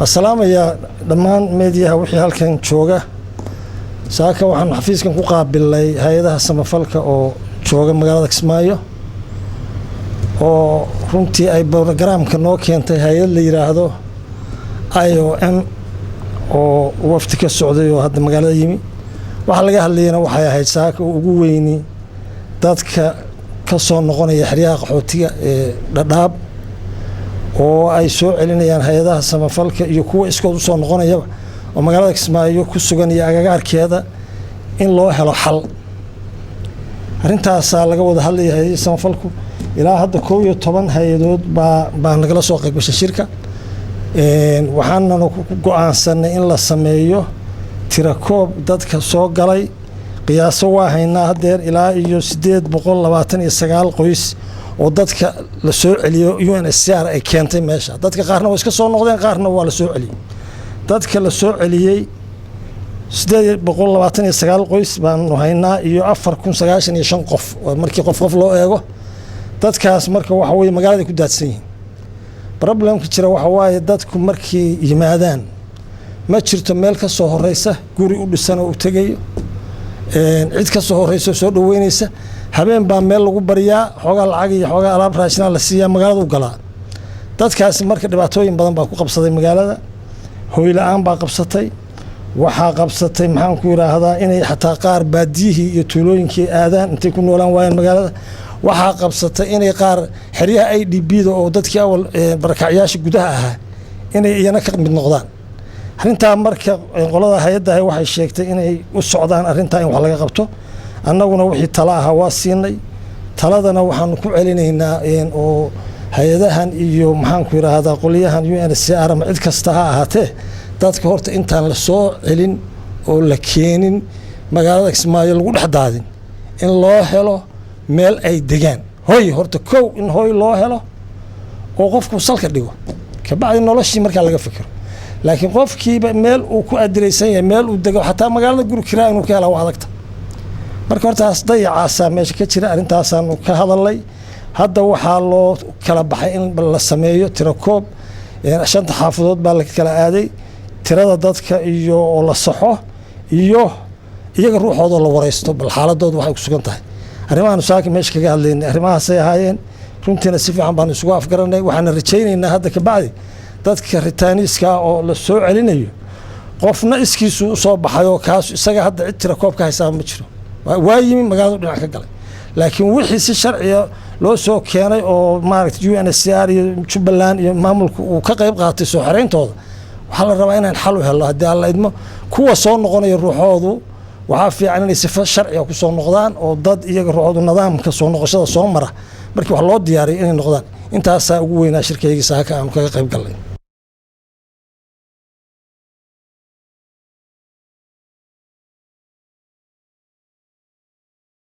السلام يا دمان ميديا وحي halkan jooga saaka waxaan xafiiskan ku qaabilay hay'adaha samafalka oo jooga magaalada Kismaayo oo runtii ay barnaamijka noo keentay hay'ad la yiraahdo IOM oo wafti ka socday oo hadda magaalada yimi waxa laga hadlayna waxay ahayd saaka ugu weyni dadka ka soo noqonaya xiriyaha qaxootiga ee Dadaab oo ay soo celinayaan hay'adaha samafalka iyo kuwa iskood u soo noqonaya oo magaalada Kismaayo ku sugan iyo agagaarkeeda in loo helo xal arintaas laga wada hadlayay samafalku ilaa hadda 11 hay'adood baa nagala soo qayb gashay shirka waxaana ku go'aansanay in la sameeyo tirakoob dadka soo galay qiyaaso waa haynaa hadeer ilaa iyo 829 qoys oo dadka la soo celiyo UNHCR ay keentay meesha dadka qaarna way iska soo noqdeen qaarna waa la soo celiyay dadka la soo celiyay 829 qoys baan haynaa iyo 4095 qof markii qof loo eego dadkaas marka waxa way magaalada ku daadsan yihiin problemka jira waxa waaye dadku markii yimaadaan ma jirto meel ka soo horeysa guri u dhisan oo u tagayo cid ka soo horeyso soo dhaweynaysa habeen baa meel lagu bariyaa xogaa lacag iyo xogaa alaab raashin la siiyaa magaalada u galaa dadkaas marka dhibaatooyin badan baa ku qabsaday magaalada hooy la'aan baa qabsatay waxa qabsatay maxaan ku yiraahdaa inay xataa qaar baadiyihii iyo tuulooyinkii aadaan intay ku noolaan waayeen magaalada waxa qabsatay inay qaar xiriyaha IDB-da oo dadkii awal barakacayaasha gudaha ahaa inay iyana ka mid noqdaan arintaa marka qolada hay'adda waxay sheegtay inay u socdaan arintaa in wax laga qabto annaguna wixii tala ah waa siinay taladana waxaan ku celinaynaa oo hay'adahan iyo maxaan ku yiraahdaa qoliyahan UNHCR ama cid kasta ha ahaatee dadka horta intaan la soo celin oo la keenin magaalada Kismaayo lagu dhaxdaadin in loo helo meel ay degaan hooy horta kow in hooy loo helo oo qofku salka dhigo ka bacdi noloshii marka laga fikiro laakiin qofkiiba meel uu ku adiraysan yahay meel uu dego xataa magaalada guri kiraa inuu ka helo waa adagta marka hortaas dayacaasa meesha ka jira arintaasaan ka hadalay hadda waxaa loo kala baxay in la sameeyo tirakoob shanta xaafadood baa la kala aaday tirada dadka iyo oo la saxo iyo iyaga ruuxooda la wareysto bal xaaladooda waxay ku sugan tahay arrimahan saaka meesha kaga hadlaynay arrimahaas ay ahaayeen runtiina si fiican baan isugu afgaranay waxaan rajaynaynaa hadda ka bacdi dadka ritaaniiska oo la soo celinayo qofna iskiisu soo baxayo kaas isaga hadda cid tirakoob ka haysaa ma jiro waa yimi magaalada dhinac ka galay laakiin wixii si sharciya loo soo keenay oo maaragtay UNHCR iyo Jubbaland iyo maamulku uu ka qayb qaatay soo xireyntooda waxa la rabaa inaan xal u helo hadii alla idmo kuwa soo noqonaya ruuxoodu waxa fiican inay sifo sharciya ku soo noqdaan oo dad iyaga ruuxoodu nidaamka soo noqoshada soo mara markii wax loo diyaariyo inay noqdaan intaas ugu weynaa shirkeyga saaka aan kaga qayb galay